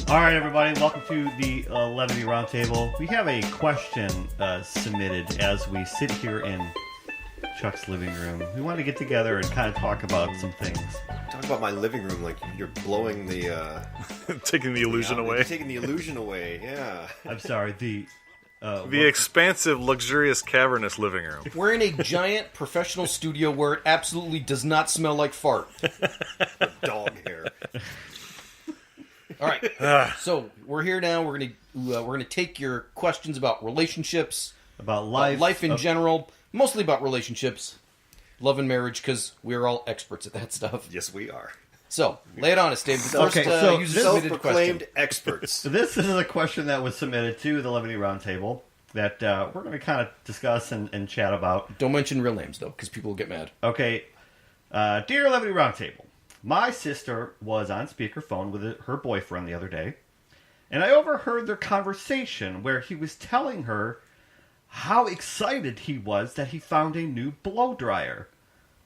All right, everybody, welcome to the Levity Roundtable. We have a question submitted as we sit here in Chuck's living room. We want to get together and kind of talk about some things. Talk about my living room like you're blowing the... taking the illusion away. Taking the illusion away, yeah. I'm sorry, the expansive, luxurious, cavernous living room. We're in a giant professional studio where it absolutely does not smell like fart. Dog hair. All right, so we're here now. We're gonna take your questions about relationships, about life in general, mostly about relationships, love and marriage, because we're all experts at that stuff. Yes, we are. So lay it on us, Dave. The Okay, so self-proclaimed experts. This is a question that was submitted to the Levity Roundtable that we're going to kind of discuss and chat about. Don't mention real names though, because people will get mad. Okay, dear Levity Roundtable. My sister was on speakerphone with her boyfriend the other day, and I overheard their conversation where he was telling her how excited he was that he found a new blow dryer.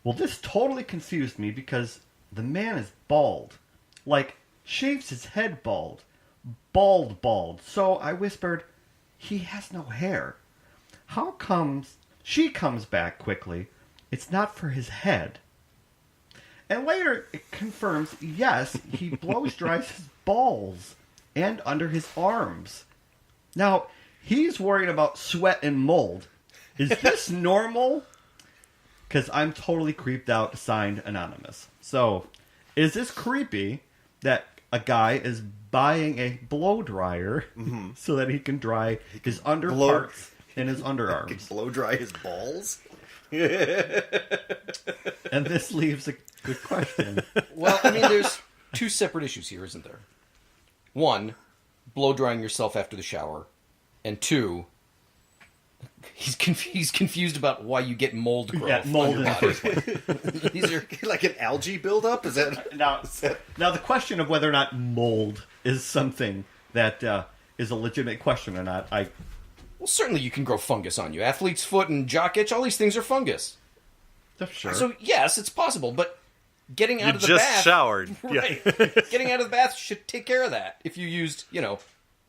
Well, this totally confused me because the man is bald. Like, shaves his head bald. Bald. So I whispered, he has no hair. How comes... She comes back quickly. It's not for his head. And later, it confirms, yes, he blows dries his balls and under his arms. Now, he's worried about sweat and mold. Is this normal? Because I'm totally creeped out, signed Anonymous. So, is this creepy that a guy is buying a blow dryer so that he can dry his underparts and his underarms? He can blow dry his balls? And this leaves a good question. Well, I mean, there's two separate issues here, isn't there? One, blow drying yourself after the shower. And two, he's confused about why you get mold growth mold on your body. These are like an algae buildup? Is that... Now, the question of whether or not mold is something that is a legitimate question or not, Well, certainly you can grow fungus on you. Athlete's foot and jock itch, all these things are fungus. Sure. So, yes, it's possible, but getting out of the bath... You bath... just showered. Right. Yeah. Getting out of the bath should take care of that. If you used,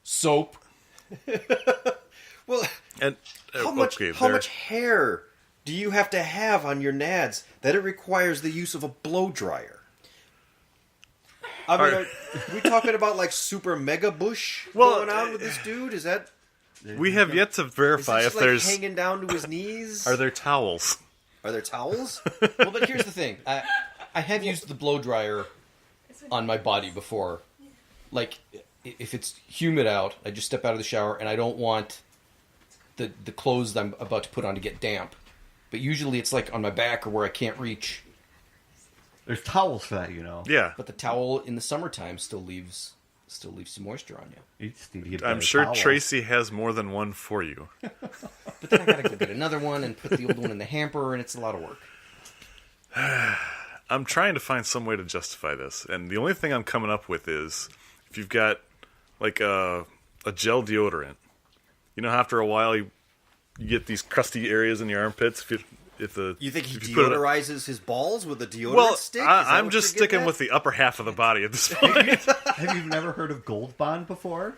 soap. Well, and how much hair do you have to have on your nads that it requires the use of a blow dryer? I mean, are we talking about like super mega bush going on with this dude? Is that... We have yet to verify if there's... hanging down to his knees? Are there towels? Are there towels? Well, but here's the thing. I have used the blow dryer on my body before. Like, if it's humid out, I just step out of the shower and I don't want the clothes that I'm about to put on to get damp. But usually it's like on my back or where I can't reach. There's towels for that, Yeah. But the towel in the summertime still leaves some moisture on you. You just need to get I'm sure Tracy has more than one for you. But then I gotta go get another one and put the old one in the hamper, and it's a lot of work. I'm trying to find some way to justify this, and the only thing I'm coming up with is if you've got like a gel deodorant, after a while you get these crusty areas in your armpits. You think he deodorizes his balls with a deodorant stick? I'm just sticking with the upper half of the body at this point. Have you never heard of Gold Bond before?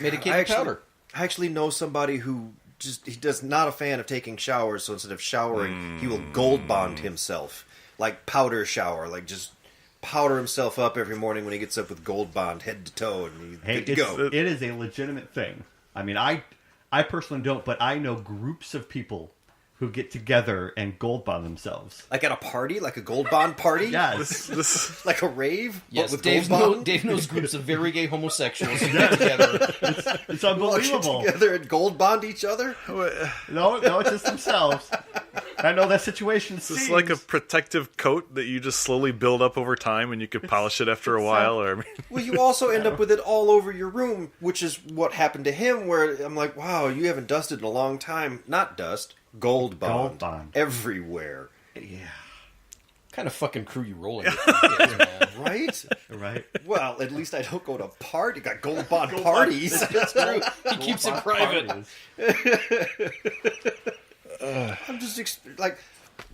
Medicated powder. I actually know somebody who he does not a fan of taking showers, so instead of showering, he will Gold Bond himself. Like powder shower, like just powder himself up every morning when he gets up with Gold Bond head to toe, and he's good to go. It is a legitimate thing. I mean, I personally don't, but I know groups of people who get together and Gold Bond themselves. Like at a party? Like a Gold Bond party? Yes. Like a rave? Yes, with Dave knows groups of very gay homosexuals who get together. It's unbelievable. Get together and Gold Bond each other? No, it's just themselves. I know that situation. It's like a protective coat that you just slowly build up over time, and you could polish it after a while. Well, you also end up with it all over your room, which is what happened to him, where I'm like, wow, you haven't dusted in a long time. Not dust. Gold Bond. Everywhere. Yeah. What kind of fucking crew you rolling with, man? Right? Well, at least I don't go to party. Got Gold Bond parties. That's true. He keeps it private. I'm just like,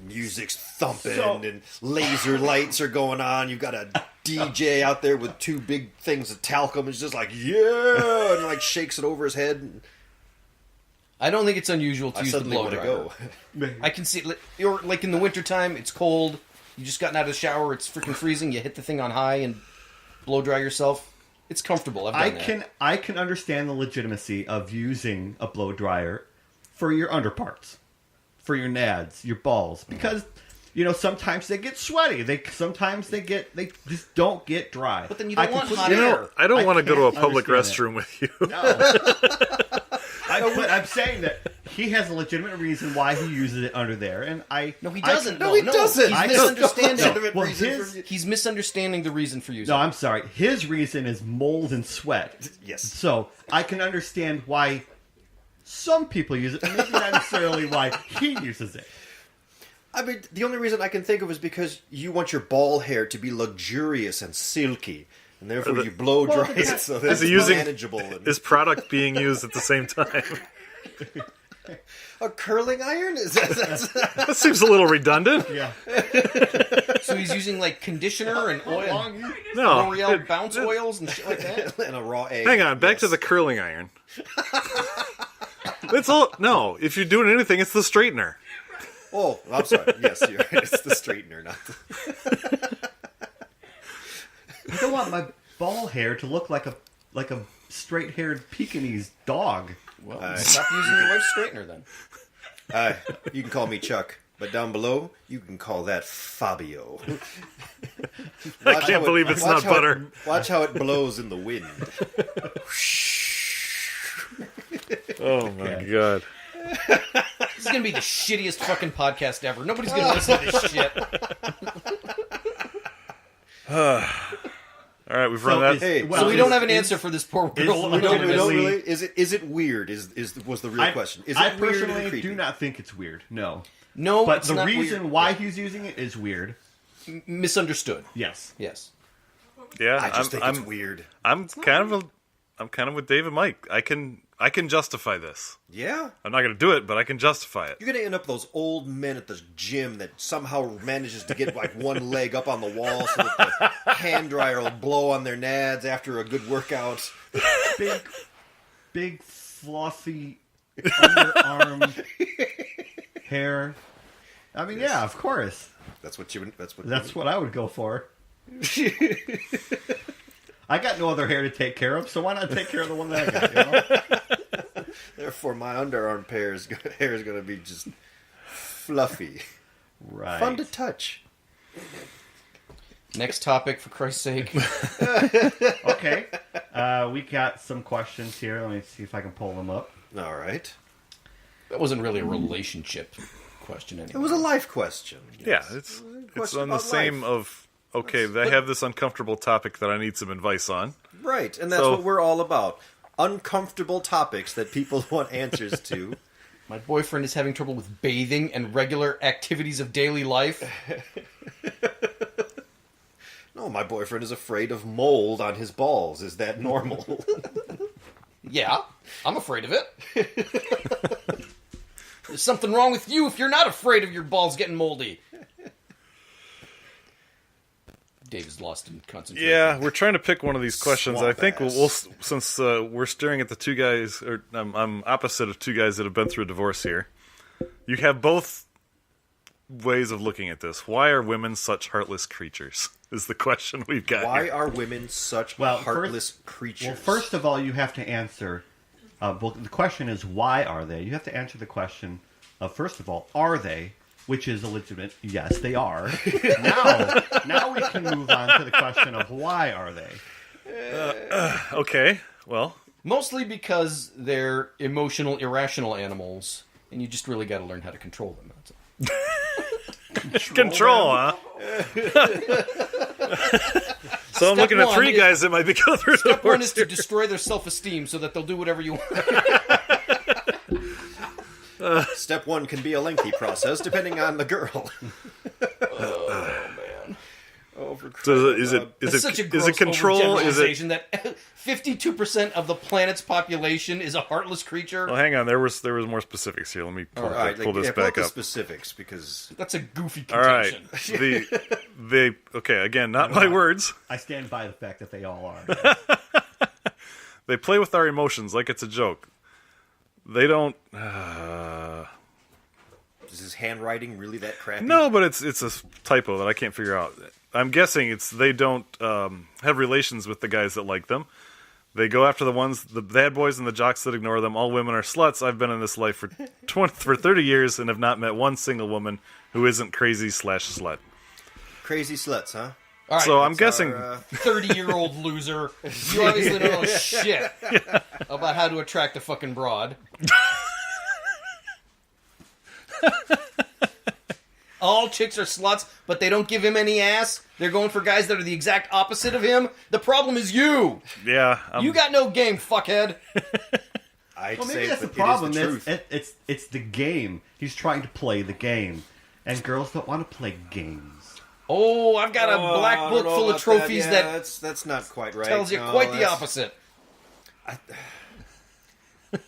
Music's thumping So- and laser lights are going on. You've got a DJ out there with two big things of talcum. It's just like, yeah, and like shakes it over his head. I don't think it's unusual to I use the suddenly blow want to dryer. go. I can see, or like in the wintertime, it's cold. You just gotten out of the shower, it's freaking freezing. You hit the thing on high and blow dry yourself. It's comfortable. I've done that. I can understand the legitimacy of using a blow dryer for your underparts, for your nads, your balls, because sometimes they get sweaty. They just don't get dry. But then you don't want completely- hot You know, air. I don't I want to go to a can't public understand restroom with you. But I'm saying that he has a legitimate reason why he uses it under there, and No, he doesn't. No, he doesn't. He's I misunderstanding. Well, reason for- He's misunderstanding the reason for using No, it. I'm sorry. His reason is mold and sweat. Yes. So I can understand why some people use it, but maybe not necessarily why he uses it. I mean, the only reason I can think of is because you want your ball hair to be luxurious and silky, and therefore you blow dry it so that Is he it's using manageable. And is product being used at the same time? a curling iron? Is that That seems a little redundant. Yeah. So he's using like conditioner and oil, No, L'Oreal bounce oils and shit like that. and a raw egg? hang on. Back to Yes. the curling iron. It's all no. If you're doing anything, it's the straightener. Oh, I'm sorry. Yes, you're right. It's the straightener, not the... I don't want my ball hair to look like a straight-haired Pekingese dog. Well, stop using your wife's straightener then. You can call me Chuck, but down below, you can call that Fabio. I can't believe it's not butter. Watch how it blows in the wind. Oh my god. This is gonna be the shittiest fucking podcast ever. Nobody's gonna listen to this shit. All right, we've run that. Hey, So we don't have an answer for this poor girl. We don't Legitimately- really. Is it weird? Was the real question? Is it I weird or personally creepy? do not think it's weird. No. No, But it's the not reason weird. why he's using it is weird. Misunderstood. Yes. Yes. Yeah, I just think I'm, it's weird. I'm kind of with Dave and Mike. I can justify this. Yeah. I'm not going to do it, but I can justify it. You're gonna end up those old men at the gym that somehow manages to get like one leg up on the wall so that the hand dryer will blow on their nads after a good workout. Big fluffy underarm hair. I mean, yeah, of course. That's what That's what I would go for. I got no other hair to take care of, so why not take care of the one that I got? You know? Therefore, my underarm hair is going to be just fluffy, Right. fun to touch. Next topic, for Christ's sake. Okay. We got some questions here. Let me see if I can pull them up. All right. That wasn't really a relationship question anyway. It was a life question. Yeah, Yes. it's question on the about same life. of okay. I have this uncomfortable topic that I need some advice on. Right, and that's So- what we're all about. Uncomfortable topics that people want answers to. My boyfriend is having trouble with bathing and regular activities of daily life. No, my boyfriend is afraid of mold on his balls. Is that normal? Yeah, I'm afraid of it. There's something wrong with you if you're not afraid of your balls getting moldy. Dave is lost in concentration. Yeah, we're trying to pick one of these questions. Swamp I think ass. we'll since we're staring at the two guys, or I'm opposite of two guys that have been through a divorce here. You have both ways of looking at this. Why are women such heartless creatures? Is the question we've got. Why here. are women such Well, heartless creatures? Well, first of all, you have to answer. Well, the question is, why are they? You have to answer the question of, first of all, are they? Which is a legitimate, yes, they are. now we can move on to the question of why are they? Okay, well, Mostly because they're emotional, irrational animals, and you just really got to learn how to control them. That's all. control, huh? So I'm looking at one three is- guys that might be going through Step one divorce is to destroy their self-esteem so that they'll do whatever you want. Step one can be a lengthy process depending on the girl. Oh, man. Oh, for So crying is out it loud. is Such a it gross is it control? Is it overgeneralization that 52% of the planet's population is a heartless creature. Well, hang on. There was more specifics here. Let me pull, All right, pull this pull back the up. specifics, because That's a goofy All right. contention. Okay, again, not my words. I stand by the fact that they all are. They play with our emotions like it's a joke. They don't. is his handwriting really that crappy? No, but it's a typo that I can't figure out. I'm guessing they don't have relations with the guys that like them. They go after the bad boys and the jocks that ignore them. All women are sluts. I've been in this life for 30 years and have not met one single woman who isn't crazy/slut. Crazy sluts, huh? All right, So I'm guessing 30-year-old loser. You obviously don't know shit about how to attract a fucking broad. All chicks are sluts, but they don't give him any ass. They're going for guys that are the exact opposite of him. The problem is you. yeah. You got no game, fuckhead. I'd Well, say maybe that's the it is problem. the truth. It's the game. He's trying to play the game, and girls don't want to play games. Oh, I've got a black I book don't know full of about trophies that. Yeah, that that's not quite right. tells you No, quite the that's- opposite.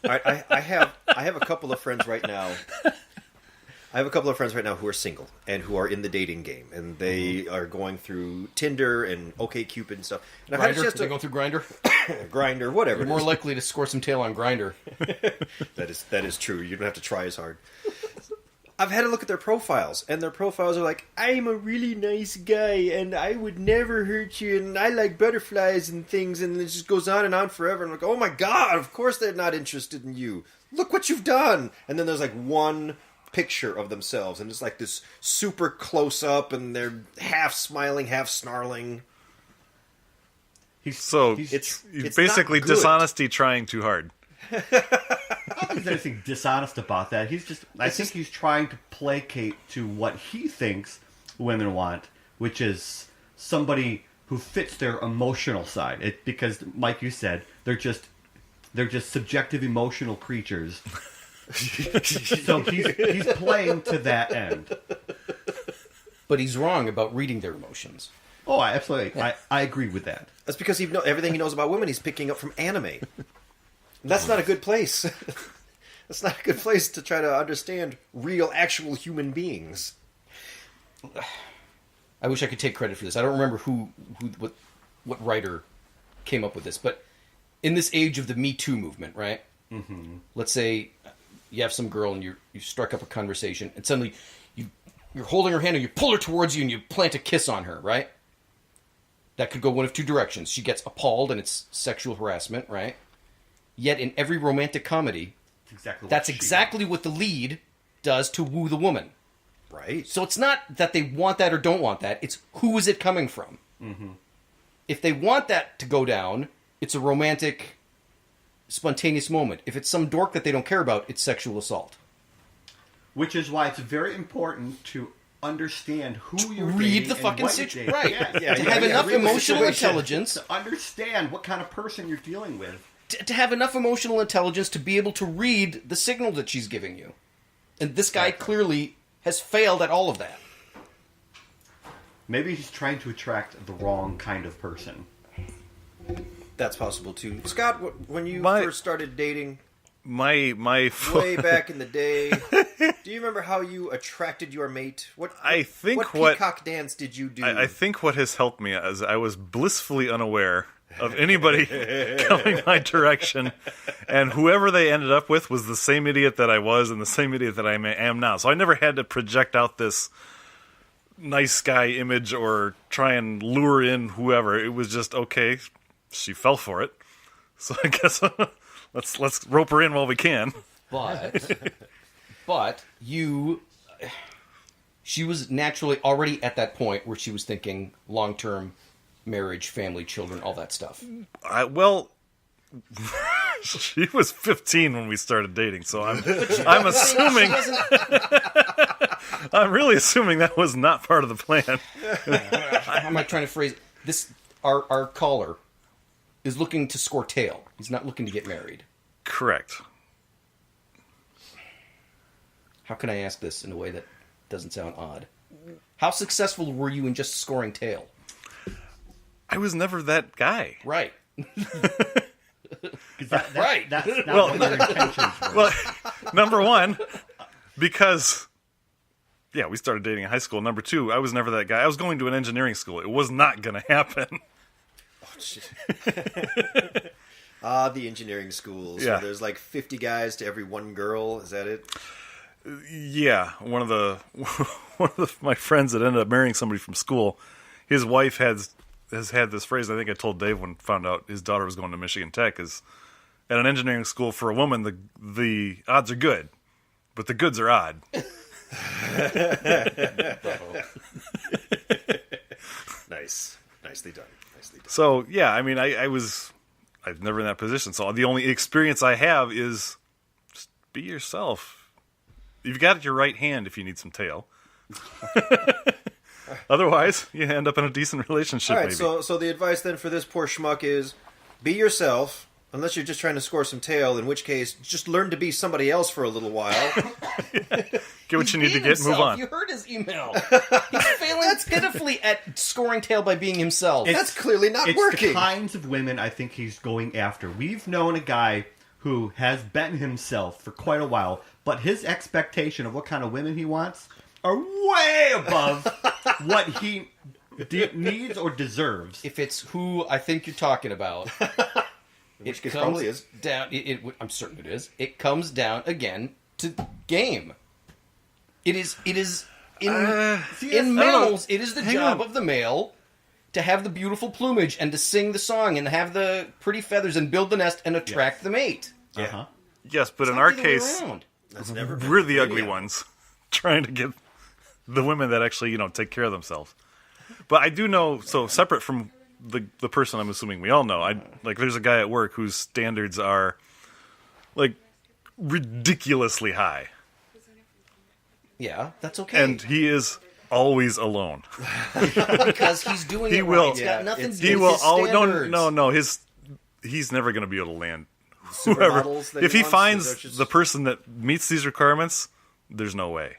I have a couple of friends right now. I have a couple of friends right now who are single and who are in the dating game, and they are going through Tinder and OkCupid and stuff. And I've had a Grinder? chance They to go through Grinder? Grinder, whatever. You're it more is. likely to score some tail on Grinder. That is true. You don't have to try as hard. I've had a look at their profiles, and their profiles are like, I'm a really nice guy, and I would never hurt you, and I like butterflies and things, and it just goes on and on forever. And I'm like, oh my god, of course they're not interested in you. Look what you've done. And then there's like one picture of themselves, and it's like this super close up, and they're half smiling, half snarling. It's It's basically not good. dishonesty trying too hard. I don't think there's anything dishonest about that. I think he's trying to placate to what he thinks women want, which is somebody who fits their emotional side. Because, like you said, they're just subjective emotional creatures. So he's playing to that end. But he's wrong about reading their emotions. Oh, absolutely. I agree with that. That's because everything he knows about women he's picking up from anime. That's not a good place. That's not a good place to try to understand real, actual human beings. I wish I could take credit for this. I don't remember what writer came up with this, but in this age of the Me Too movement, right? Mm-hmm. Let's say you have some girl and you struck up a conversation, and suddenly you're holding her hand and you pull her towards you and you plant a kiss on her, right? That could go one of two directions. She gets appalled and it's sexual harassment, right? Yet in every romantic comedy, that's exactly what the lead does to woo the woman. Right. So it's not that they want that or don't want that. It's who is it coming from. Mm-hmm. If they want that to go down, it's a romantic, spontaneous moment. If it's some dork that they don't care about, it's sexual assault. Which is why it's very important to understand who you're Read dating the and fucking what you're situation. dating. Right. Yeah, To have enough read the emotional situation. intelligence. To understand what kind of person you're dealing with. To have enough emotional intelligence to be able to read the signal that she's giving you. And this guy clearly has failed at all of that. Maybe he's trying to attract the wrong kind of person. That's possible too. Scott, when you My- first started dating, My way back in the day, do you remember how you attracted your mate? What peacock dance did you do? I think what has helped me is I was blissfully unaware of anybody coming my direction, and whoever they ended up with was the same idiot that I was and the same idiot that I am now. So I never had to project out this nice guy image or try and lure in whoever. It was just, okay, she fell for it, so I guess let's rope her in while we can. But she was naturally already at that point where she was thinking long-term marriage, family, children, all that stuff. She was 15 when we started dating, so I'm assuming I'm really assuming that was not part of the plan. How am I trying to phrase it? This? Our caller is looking to score tail. He's not looking to get married. Correct. How can I ask this in a way that doesn't sound odd? How successful were you in just scoring tail? I was never that guy. Right. Right. That's not what your intentions were. Well, number one, because we started dating in high school. Number two, I was never that guy. I was going to an engineering school. It was not going to happen. The engineering schools. Yeah. Where there's like 50 guys to every one girl. Is that it? Yeah, one of my friends that ended up marrying somebody from school, his wife has had this phrase. I think I told Dave when found out his daughter was going to Michigan Tech, is at an engineering school for a woman the odds are good, but the goods are odd. Nice. Nicely done. So yeah, I mean, I've never in that position. So the only experience I have is just be yourself. You've got your right hand if you need some tail. Otherwise, you end up in a decent relationship. All right, maybe. so the advice then for this poor schmuck is be yourself, unless you're just trying to score some tail, in which case, just learn to be somebody else for a little while. Get what you need to get, himself. move on. You heard his email. He's failing pitifully at scoring tail by being himself. That's clearly not It's working. the kinds of women I think he's going after. We've known a guy who has been himself for quite a while, but his expectation of what kind of women he wants are way above what he needs or deserves. If it's who I think you're talking about, Which case probably is. down. I'm certain it is. It comes down again to game. It is in mammals. It is the job of the male to have the beautiful plumage and to sing the song and have the pretty feathers and build the nest and attract the mate. Yeah. Uh-huh. Yes, but It's in not our the other way case, around. That's never we're the ugly Yeah. ones, trying to get the women that actually take care of themselves. But I do know, so separate from the person I'm assuming we all know, there's a guy at work whose standards are like ridiculously high, Yeah, that's okay. and he is always alone. because he's doing He it will- right. It's got nothing to do He with will his always standards. no. He's never going to be able to land whoever. Supermodels that If he wants, finds is just- the person that meets these requirements, there's no way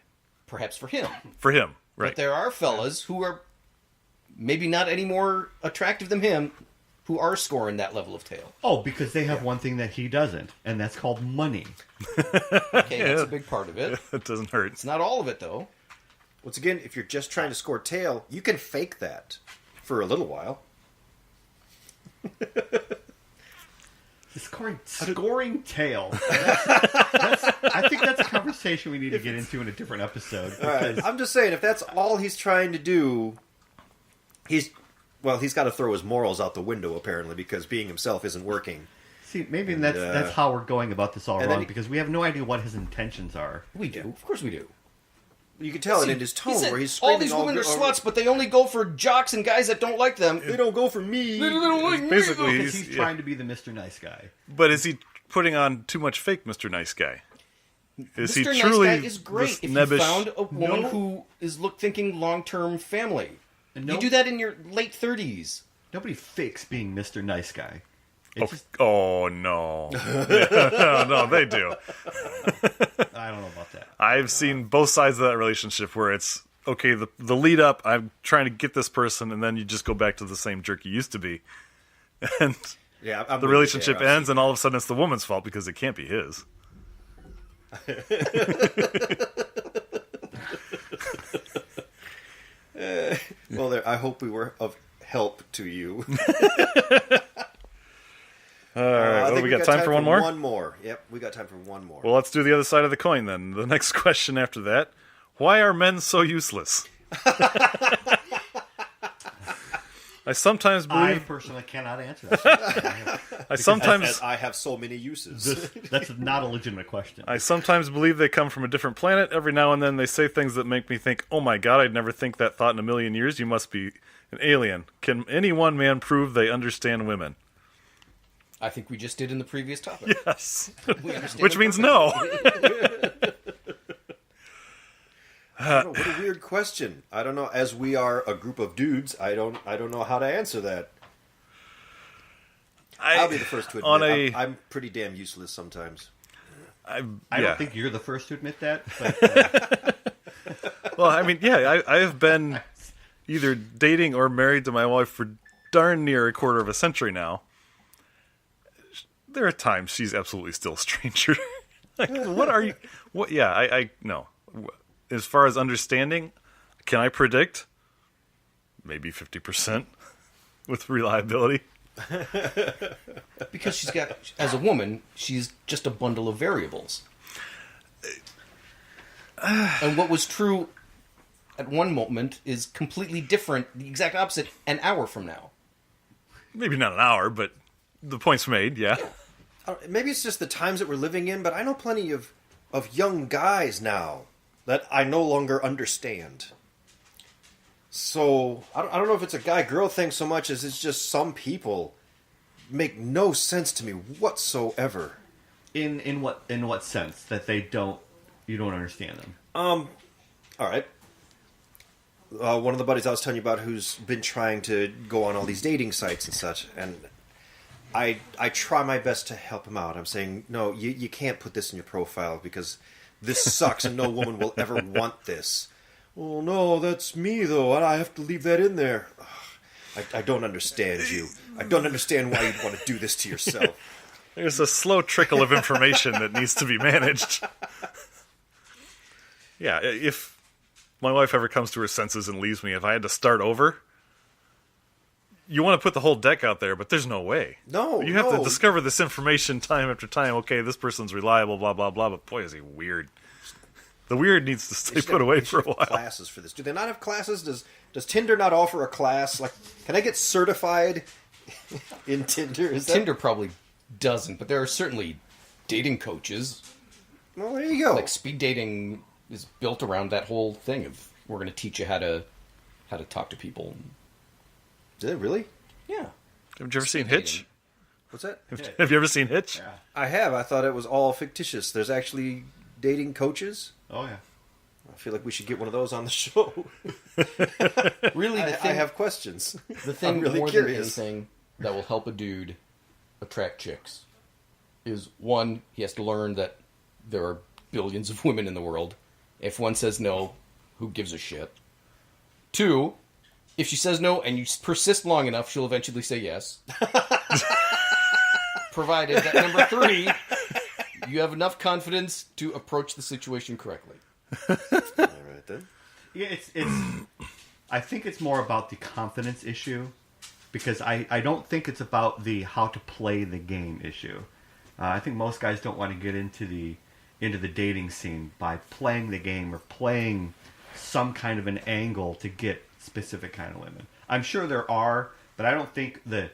Perhaps for him. for him. Right? But there are fellas who are maybe not any more attractive than him who are scoring that level of tail. Oh, because they have one thing that he doesn't, and that's called money. Okay, that's a big part of it. It doesn't hurt. It's not all of it, though. Once again, if you're just trying to score tail, you can fake that for a little while. Scoring tail. I think that's a conversation we need to get into in a different episode. All right, I'm just saying, if that's all he's trying to do, he's got to throw his morals out the window, apparently, because being himself isn't working. See, maybe that's how we're going about this all and then wrong, he- because we have no idea what his intentions are. We do. Of course we do. You can tell it in his He tone said, where he's screaming all these women are over- sluts, but they only go for jocks and guys that don't like them. They don't go for me. They don't like me, Basically, though. Because he's trying to be the Mr. Nice Guy. But is he putting on too much fake Mr. Nice Guy? Is Mr. he truly Nice Guy is great this if nebbish? you found a woman No. who is thinking long-term family. No- You do that in your late 30s. Nobody fakes being Mr. Nice Guy. Oh, It's just, oh no, no, they do. I don't know about that. I've seen both sides of that relationship where it's okay. The lead up, I'm trying to get this person, and then you just go back to the same jerk you used to be, and Yeah, I'm the with you relationship there. ends, and all of a sudden it's the woman's fault because it can't be his. Well, there. I hope we were of help to you. All right, I well, think we got time for one more. One more. Yep, we got time for one more. Well, let's do the other side of the coin then. The next question after that: why are men so useless? I sometimes I believe. personally cannot answer that. I sometimes. As I have so many uses. That's not a legitimate question. I sometimes believe they come from a different planet. Every now and then they say things that make me think, oh my god, I'd never think that thought in a million years. You must be an alien. Can any one man prove they understand women? I think we just did in the previous topic. Yes. We understand Which them means perfectly. no. I don't know, what a weird question. I don't know. As we are a group of dudes, I don't know how to answer that. I'll be the first to admit I'm pretty damn useless sometimes. I yeah. don't think you're the first to admit that. But, Well, I mean, yeah, I have been either dating or married to my wife for darn near a quarter of a century now. there are times she's absolutely still a stranger. Like, what are you? What? Yeah, I no. As far as understanding, can I predict? Maybe 50% with reliability. Because she's got, as a woman, she's just a bundle of variables. And what was true at one moment is completely different, the exact opposite, an hour from now. Maybe not an hour, but the point's made, yeah. Maybe it's just the times that we're living in, but I know plenty of young guys now that I no longer understand. So, I don't know if it's a guy-girl thing so much as it's just some people make no sense to me whatsoever. In what sense? That you don't understand them? All right. One of the buddies I was telling you about who's been trying to go on all these dating sites and such, and I try my best to help him out. I'm saying, no, you can't put this in your profile because this sucks and no woman will ever want this. Oh, no, that's me, though, and I have to leave that in there. Ugh, I don't understand you. I don't understand why you'd want to do this to yourself. There's a slow trickle of information that needs to be managed. Yeah, if my wife ever comes to her senses and leaves me, if I had to start over, you want to put the whole deck out there, but there's no way. No, you have to discover this information time after time. Okay, this person's reliable, blah, blah, blah, but boy, is he weird. The weird needs to stay put away for a while. Classes for this. Do they not have classes? Does Tinder not offer a class? Like, can I get certified in Tinder? Tinder probably doesn't, but there are certainly dating coaches. Well, there you go. Like, speed dating is built around that whole thing of we're going to teach you how to talk to people. Is it really? Yeah. Have you ever seen Hitch? What's that? Have you ever seen Hitch? Yeah. I have. I thought it was all fictitious. There's actually dating coaches. Oh yeah. I feel like we should get one of those on the show. Really, I have questions. The thing I'm really more curious. than anything that will help a dude attract chicks is, one, he has to learn that there are billions of women in the world. If one says no, who gives a shit? Two, if she says no and you persist long enough, she'll eventually say yes. Provided that, number three, you have enough confidence to approach the situation correctly. All right then. Yeah, it's. I think it's more about the confidence issue, because I don't think it's about the how to play the game issue. I think most guys don't want to get into the dating scene by playing the game or playing some kind of an angle to get specific kind of women. I'm sure there are, but I don't think the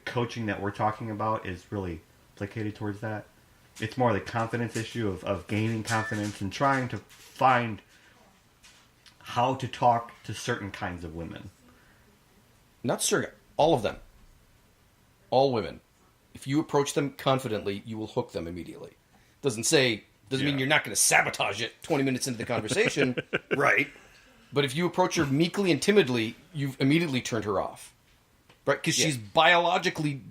coaching that we're talking about is really placated towards that. It's more the confidence issue of gaining confidence and trying to find how to talk to certain kinds of women. Not certain. All of them. All women. If you approach them confidently, you will hook them immediately. Doesn't mean you're not going to sabotage it 20 minutes into the conversation. Right. But if you approach her meekly and timidly, you've immediately turned her off. Right? Because she's biologically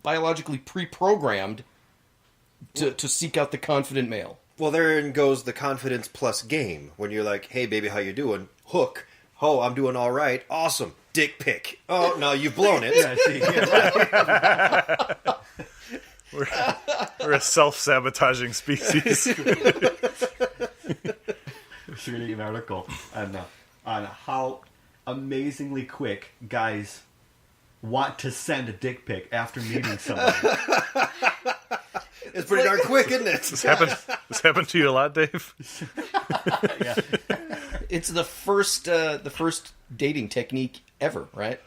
pre-programmed to seek out the confident male. Well, therein goes the confidence plus game. When you're like, hey, baby, how you doing? Hook. Oh, I'm doing all right. Awesome. Dick pic. Oh, no, you've blown it. Yeah, see, yeah, right. We're a self-sabotaging species. We're reading an article on how amazingly quick guys want to send a dick pic after meeting somebody. It's pretty darn quick, isn't it? This happened to you a lot, Dave? Yeah. It's the first dating technique ever, right?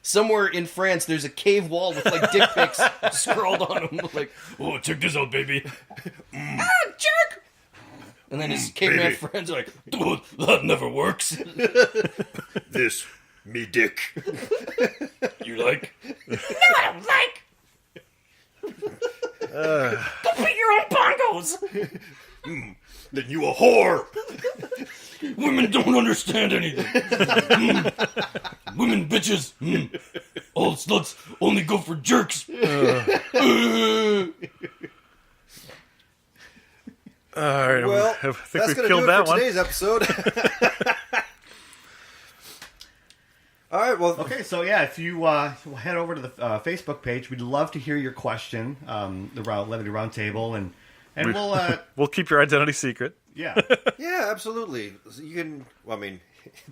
Somewhere in France, there's a cave wall with like dick pics scrawled on them. Like, oh, check this out, baby. Ah, jerk! And then his caveman friends are like, dude, that never works. This, me dick. You like? No, I don't like. Go beat your own bongos. Then you a whore. Women don't understand anything. Women bitches. All sluts only go for jerks. All right, Well, I think that's we going to killed do it that for one. today's episode. All right, well, Okay, so yeah, if you head over to the Facebook page, we'd love to hear your question, the Levity Roundtable, and We'll keep your identity secret. yeah, yeah, absolutely. You can. Well, I mean,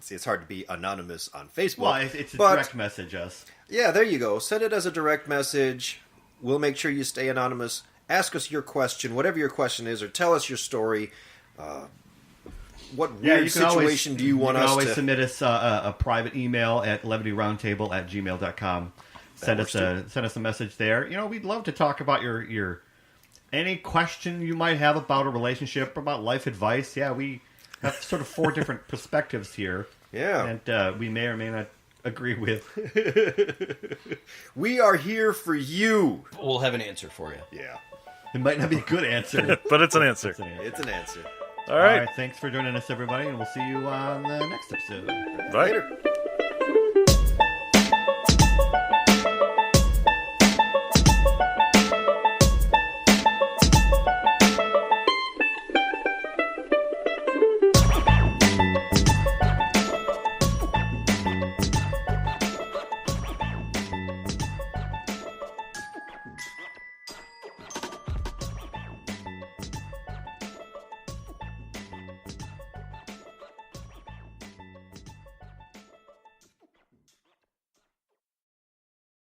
it's hard to be anonymous on Facebook. well, it's a but, direct message us. Yeah, there you go. Send it as a direct message. We'll make sure you stay anonymous. Ask us your question, whatever your question is, or tell us your story. What weird you can situation do you want can us always to... submit us a private email at levityroundtable@gmail.com. Send us a message there. We'd love to talk about your any question you might have about a relationship, about life advice. Yeah, we have sort of 4 different perspectives here. Yeah. And we may or may not agree with. We are here for you. We'll have an answer for you. Yeah. It might not be a good answer. But it's an answer. It's an answer. It's an answer. All right. All right, thanks for joining us, everybody, and we'll see you on the next episode. Bye. Later.